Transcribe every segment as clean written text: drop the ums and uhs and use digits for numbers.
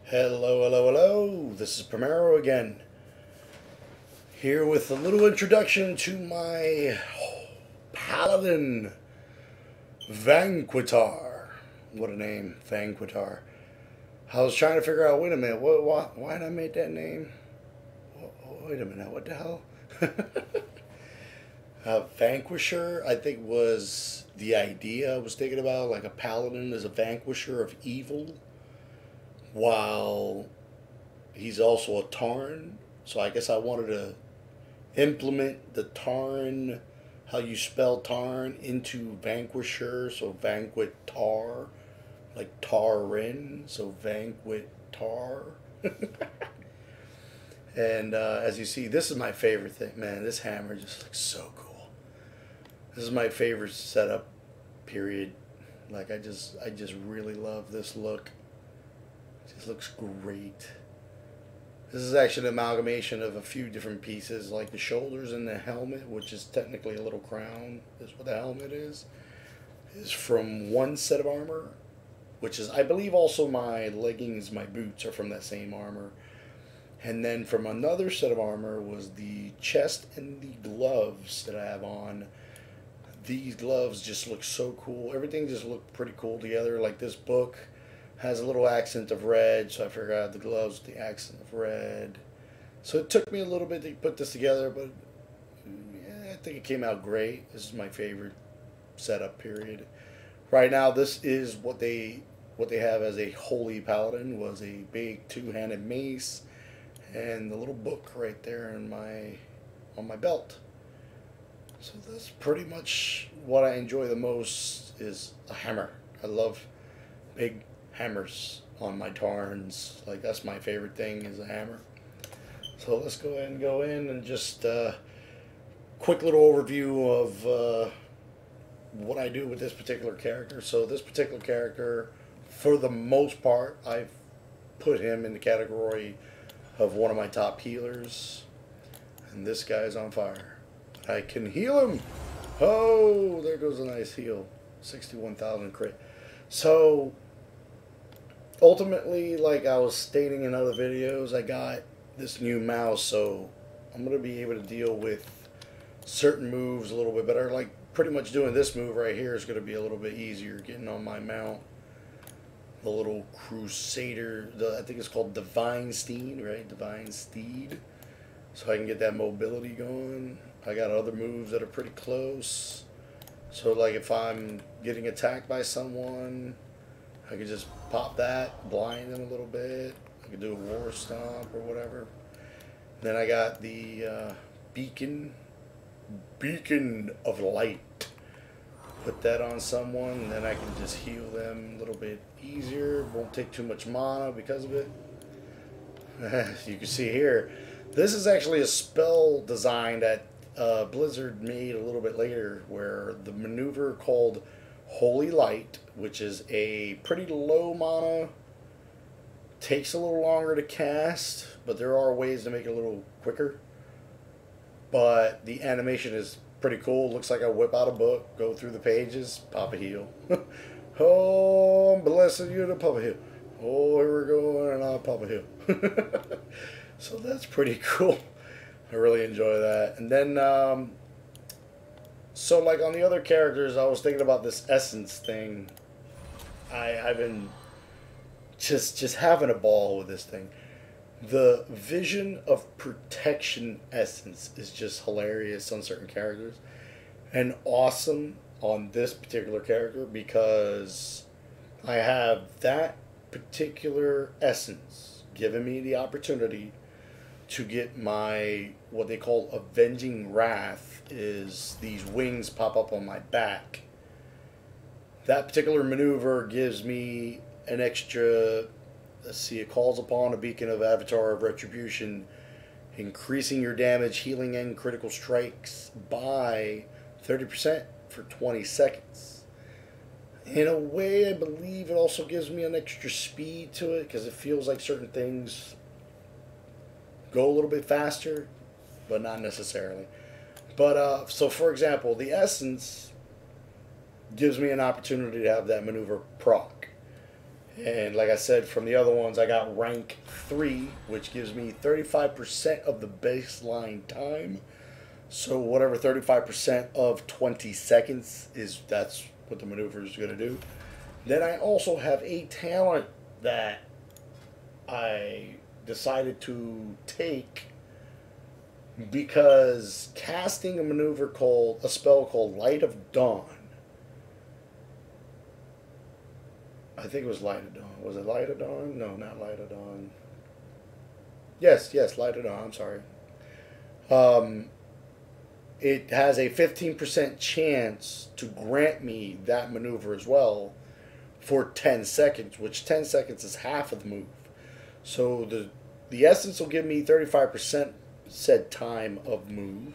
Hello, hello, hello. This is Primero again. Here with a little introduction to my Paladin Vanquitaur. What a name, Vanquitaur. I was trying to figure out, wait a minute, why did I make that name? Wait a minute, what the hell? Vanquisher, I think, was the idea I was thinking about. Like a paladin is a vanquisher of evil, while he's also a Tarn. So I guess I wanted to implement the Tarn, how you spell Tarn, into Vanquisher. So Vanquitaur, like Tarin. So Vanquitaur. And as you see, this is my favorite thing. Man, this hammer just looks so cool. This is my favorite setup, period. Like, I just really love this look. It just looks great. This is actually an amalgamation of a few different pieces, like the shoulders and the helmet, which is technically a little crown, is what the helmet is from one set of armor, which is, I believe, also my leggings, my boots are from that same armor. And then from another set of armor was the chest and the gloves that I have on. These gloves just look so cool. Everything just looked pretty cool together. Like, this book has a little accent of red, so I figured out the gloves with the accent of red. So it took me a little bit to put this together, but yeah, I think it came out great. This is my favorite setup, period. Right now, this is what they have as a holy paladin, was a big two-handed mace and the little book right there in on my belt. So that's pretty much what I enjoy the most, is a hammer. I love big hammers on my Tarns. Like, that's my favorite thing, is a hammer. So let's go ahead and go in and just quick little overview of what I do with this particular character. So this particular character, for the most part, I've put him in the category of one of my top healers. And this guy's on fire. I can heal him. Oh, there goes a nice heal. 61,000 crit. So ultimately, like I was stating in other videos, I got this new mouse, so I'm going to be able to deal with certain moves a little bit better. Like, pretty much doing this move right here is going to be a little bit easier, getting on my mount. The little Crusader, I think it's called Divine Steed, right? Divine Steed. So I can get that mobility going. I got other moves that are pretty close. So, like, if I'm getting attacked by someone, I could just pop that, blind them a little bit. I could do a war stomp or whatever. Then I got the beacon of light. Put that on someone, and then I can just heal them a little bit easier. Won't take too much mana because of it. You can see here, this is actually a spell design that Blizzard made a little bit later, where the maneuver called Holy Light, which is a pretty low mana, takes a little longer to cast, but there are ways to make it a little quicker. But the animation is pretty cool. Looks like I whip out a book, go through the pages, pop a heal. Oh, I'm blessing you to pop a heal. Oh, here we're going, and I'll pop a heal. So that's pretty cool. I really enjoy that. And then, so like on the other characters, I was thinking about this essence thing. I've been just having a ball with this thing. The vision of protection essence is just hilarious on certain characters, and awesome on this particular character, because I have that particular essence giving me the opportunity to get my, what they call Avenging Wrath, is these wings pop up on my back. That particular maneuver gives me an extra, let's see, it calls upon a beacon of Avatar of Retribution, increasing your damage, healing, and critical strikes by 30% for 20 seconds. In a way, I believe it also gives me an extra speed to it, because it feels like certain things go a little bit faster, but not necessarily. But, so for example, the essence gives me an opportunity to have that maneuver proc. And like I said, from the other ones, I got rank 3, which gives me 35% of the baseline time. So whatever 35% of 20 seconds is, that's what the maneuver is going to do. Then I also have a talent that I decided to take because casting a spell called Light of Dawn. I think it was Light of Dawn. Was it Light of Dawn? No, not Light of Dawn. Yes, Light of Dawn. I'm sorry. It has a 15% chance to grant me that maneuver as well for 10 seconds, which 10 seconds is half of the move. So the essence will give me 35% said time of move,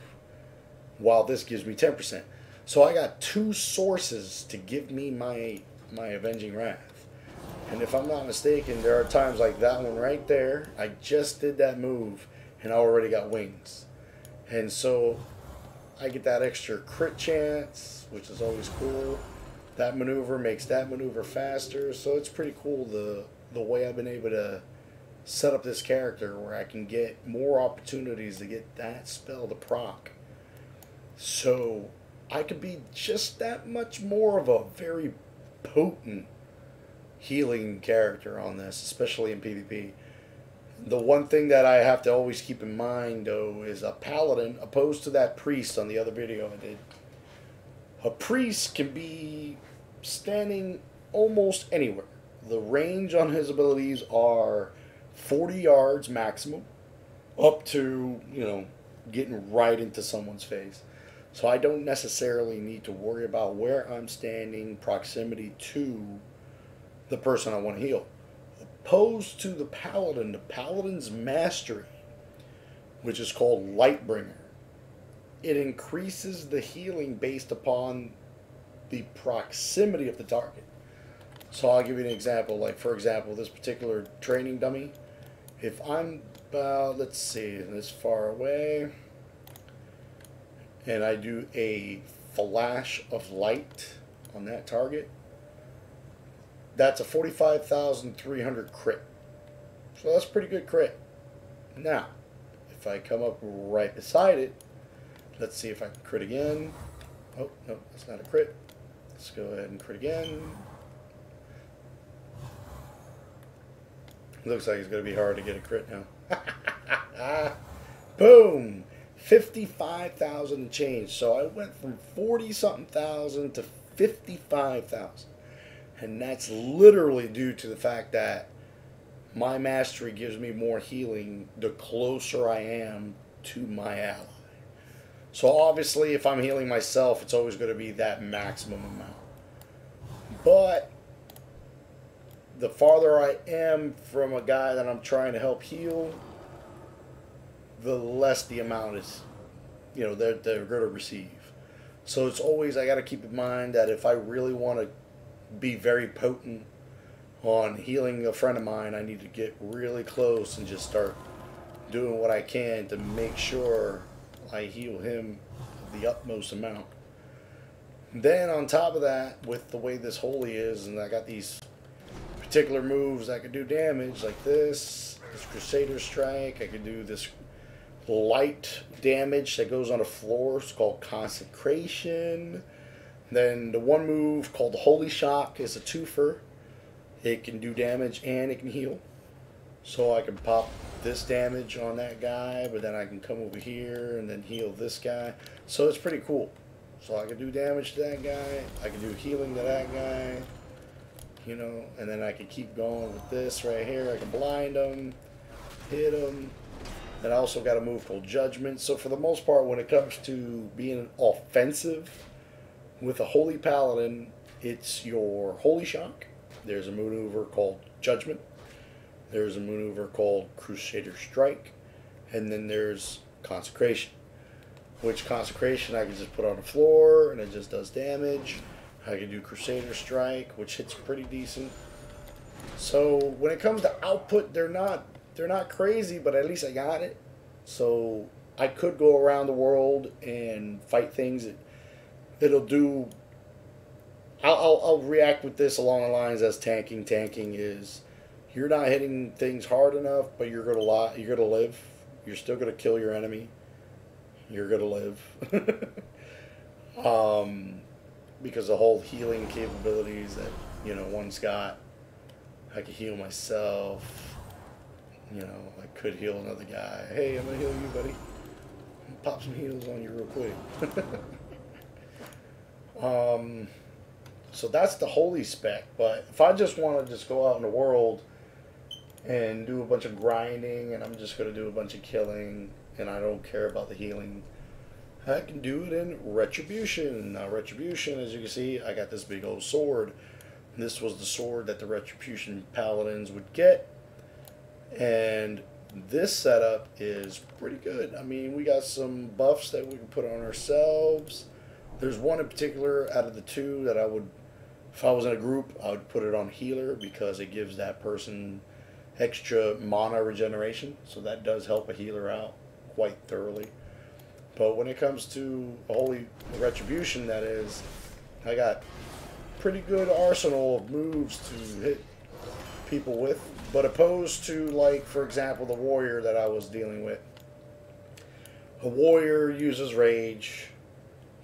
while this gives me 10%. So I got two sources to give me my Avenging Wrath. And if I'm not mistaken, there are times like that one right there. I just did that move and I already got wings. And so I get that extra crit chance, which is always cool. That maneuver makes that maneuver faster. So it's pretty cool the way I've been able to set up this character where I can get more opportunities to get that spell to proc. So I could be just that much more of a very potent healing character on this, especially in PvP. The one thing that I have to always keep in mind, though, is a paladin, opposed to that priest on the other video I did. A priest can be standing almost anywhere. The range on his abilities are 40 yards maximum, up to, getting right into someone's face. So I don't necessarily need to worry about where I'm standing, proximity to the person I want to heal. Opposed to the paladin's mastery, which is called Lightbringer, it increases the healing based upon the proximity of the target. So I'll give you an example. Like, for example, this particular training dummy, if I'm about, let's see, this far away, and I do a flash of light on that target, that's a 45,300 crit. So that's pretty good crit. Now, if I come up right beside it, let's see if I can crit again. Oh, no, that's not a crit. Let's go ahead and crit again. Looks like it's going to be hard to get a crit now. Boom! 55,000 and change. So I went from 40-something thousand to 55,000. And that's literally due to the fact that my mastery gives me more healing the closer I am to my ally. So obviously, if I'm healing myself, it's always going to be that maximum amount. But the farther I am from a guy that I'm trying to help heal, the less the amount is, they're going to receive. So it's always, I got to keep in mind that if I really want to be very potent on healing a friend of mine, I need to get really close and just start doing what I can to make sure I heal him the utmost amount. Then on top of that, with the way this holy is, and I got these particular moves that can do damage, like this Crusader Strike. I can do this light damage that goes on a floor. It's called Consecration. Then the one move called the Holy Shock is a twofer. It can do damage and it can heal. So I can pop this damage on that guy, but then I can come over here and then heal this guy. So it's pretty cool. So I can do damage to that guy. I can do healing to that guy. And then I can keep going with this right here. I can blind him, hit him. Then I also got a move called Judgment. So for the most part, when it comes to being offensive with a Holy Paladin, it's your Holy Shock. There's a maneuver called Judgment. There's a maneuver called Crusader Strike. And then there's Consecration. Which Consecration I can just put on the floor and it just does damage. I can do Crusader Strike, which hits pretty decent. So when it comes to output, they're not crazy, but at least I got it. So I could go around the world and fight things that'll do I'll react with this along the lines as tanking. Tanking is you're not hitting things hard enough, but you're gonna live. You're still gonna kill your enemy. You're gonna live. Because the whole healing capabilities that one's got. I could heal myself. I could heal another guy. Hey, I'm gonna heal you, buddy. Pop some heals on you real quick. So that's the holy spec. But if I just want to just go out in the world and do a bunch of grinding, and I'm just going to do a bunch of killing, and I don't care about the healing, I can do it in Retribution. Now, Retribution, as you can see, I got this big old sword. This was the sword that the Retribution Paladins would get. And this setup is pretty good. I mean, we got some buffs that we can put on ourselves. There's one in particular out of the two that I would, if I was in a group, I would put it on healer because it gives that person extra mana regeneration. So that does help a healer out quite thoroughly. But when it comes to Holy Retribution, that is, I got pretty good arsenal of moves to hit people with. But opposed to, like, for example, the warrior that I was dealing with. A warrior uses rage.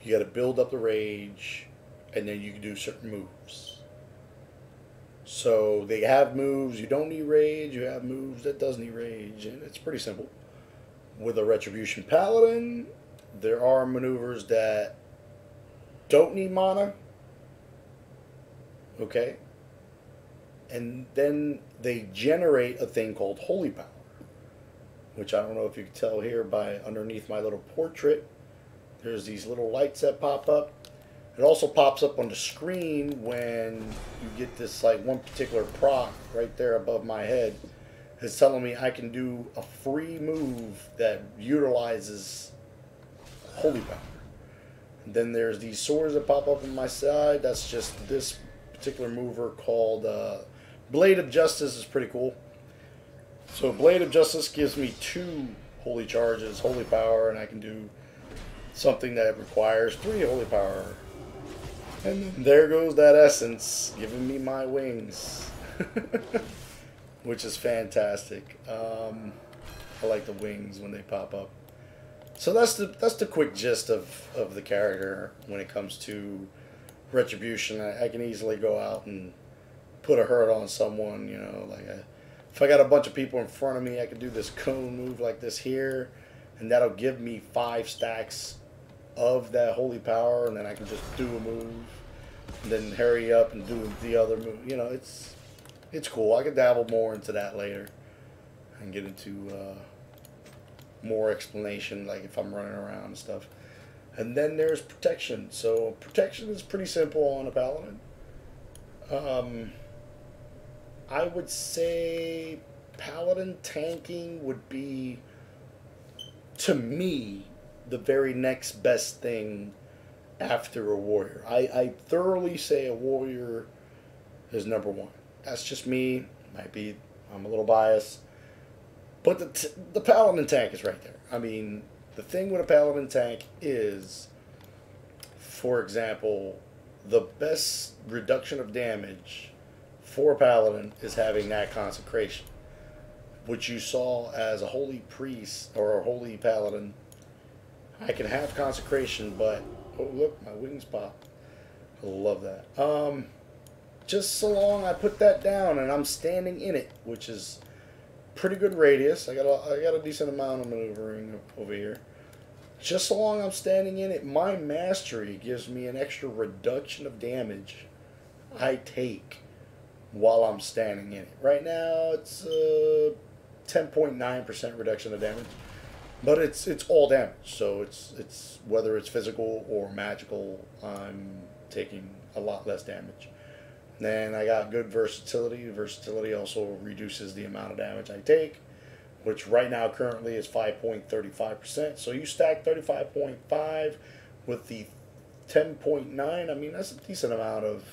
You got to build up the rage, and then you can do certain moves. So they have moves you don't need rage. You have moves that does need rage, and it's pretty simple. With a Retribution Paladin, there are maneuvers that don't need mana. Okay? And then they generate a thing called Holy Power, which I don't know if you can tell here by underneath my little portrait. There's these little lights that pop up. It also pops up on the screen when you get this, like, one particular proc right there above my head. It's telling me I can do a free move that utilizes Holy Power. And then there's these swords that pop up on my side. That's just this particular mover called Blade of Justice. Is pretty cool. So Blade of Justice gives me 2 holy charges, Holy Power, and I can do something that requires 3 Holy Power. And then there goes that essence, giving me my wings. Which is fantastic. I like the wings when they pop up. So that's the quick gist of the character when it comes to Retribution. I can easily go out and put a hurt on someone, like if I got a bunch of people in front of me, I can do this cone move like this here, and that'll give me 5 stacks of that Holy Power, and then I can just do a move, and then hurry up and do the other move. It's cool. I could dabble more into that later and get into more explanation, like if I'm running around and stuff. And then there's protection. So protection is pretty simple on a Paladin. I would say Paladin tanking would be, to me, the very next best thing after a warrior. I thoroughly say a warrior is number 1. That's just me. I'm a little biased. But the Paladin tank is right there. I mean, the thing with a Paladin tank is, for example, the best reduction of damage for a Paladin is having that consecration. Which you saw as a holy priest or a holy Paladin. I can have consecration, but, oh look, my wings pop. I love that. Just so long I put that down and I'm standing in it, which is pretty good radius. I got a decent amount of maneuvering over here. Just so long I'm standing in it, my mastery gives me an extra reduction of damage I take while I'm standing in it. Right now it's 10.9% reduction of damage, but it's all damage. So it's whether it's physical or magical, I'm taking a lot less damage. Then I got good versatility. Versatility also reduces the amount of damage I take, which right now currently is 5.35%. So you stack 35.5 with the 10.9. I mean, that's a decent amount of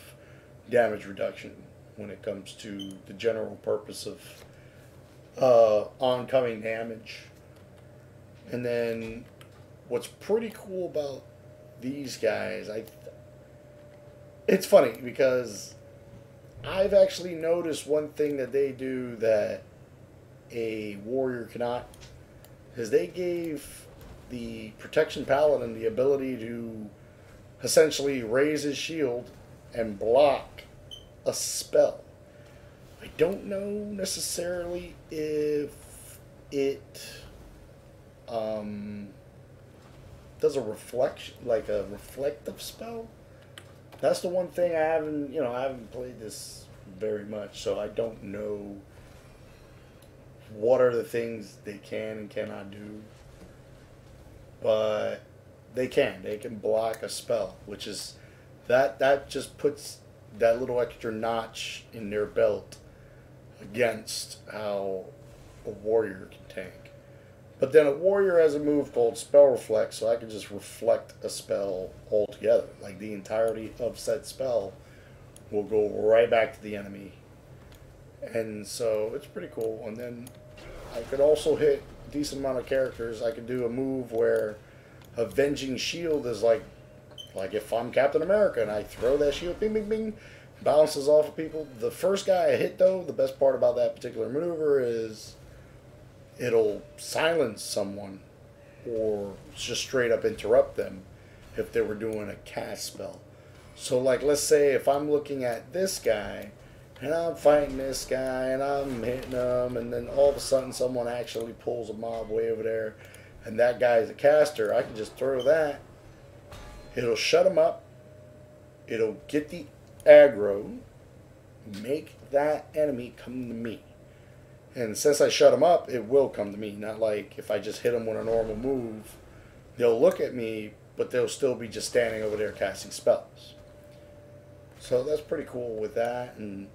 damage reduction when it comes to the general purpose of oncoming damage. And then, what's pretty cool about these guys, it's funny because I've actually noticed one thing that they do that a warrior cannot is they gave the protection paladin the ability to essentially raise his shield and block a spell. I don't know necessarily if it does a reflection, like a reflective spell. That's the one thing I haven't played this very much, so I don't know what are the things they can and cannot do. But they can block a spell, which is that just puts that little extra notch in their belt against how a warrior can tank. But then a warrior has a move called Spell Reflect, so I can just reflect a spell altogether. Like the entirety of said spell will go right back to the enemy. And so it's pretty cool. And then I could also hit a decent amount of characters. I could do a move where Avenging Shield is like if I'm Captain America and I throw that shield, bing, bing, bing, bounces off of people. The first guy I hit, though, the best part about that particular maneuver is it'll silence someone or just straight up interrupt them if they were doing a cast spell. So, like, let's say if I'm looking at this guy and I'm fighting this guy and I'm hitting him, and then all of a sudden someone actually pulls a mob way over there and that guy is a caster, I can just throw that. It'll shut him up. It'll get the aggro, make that enemy come to me. And since I shut him up, it will come to me. Not like if I just hit him with a normal move, they'll look at me, but they'll still be just standing over there casting spells. So that's pretty cool with that. And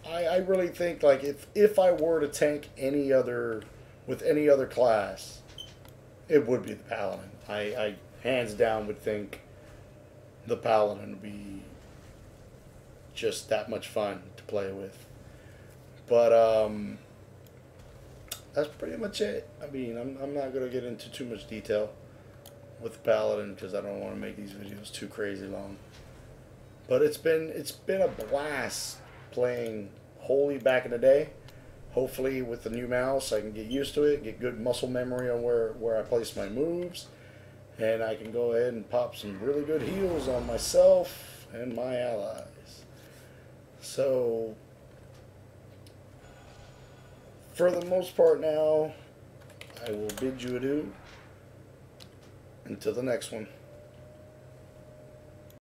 I really think, like, if I were to tank any other with any other class, it would be the Paladin. I hands down would think the Paladin would be just that much fun to play with. But that's pretty much it. I mean, I'm not going to get into too much detail with the Paladin because I don't want to make these videos too crazy long. But it's been a blast playing Holy back in the day. Hopefully with the new mouse I can get used to it, get good muscle memory on where I place my moves, and I can go ahead and pop some really good heals on myself and my allies. So for the most part now, I will bid you adieu until the next one.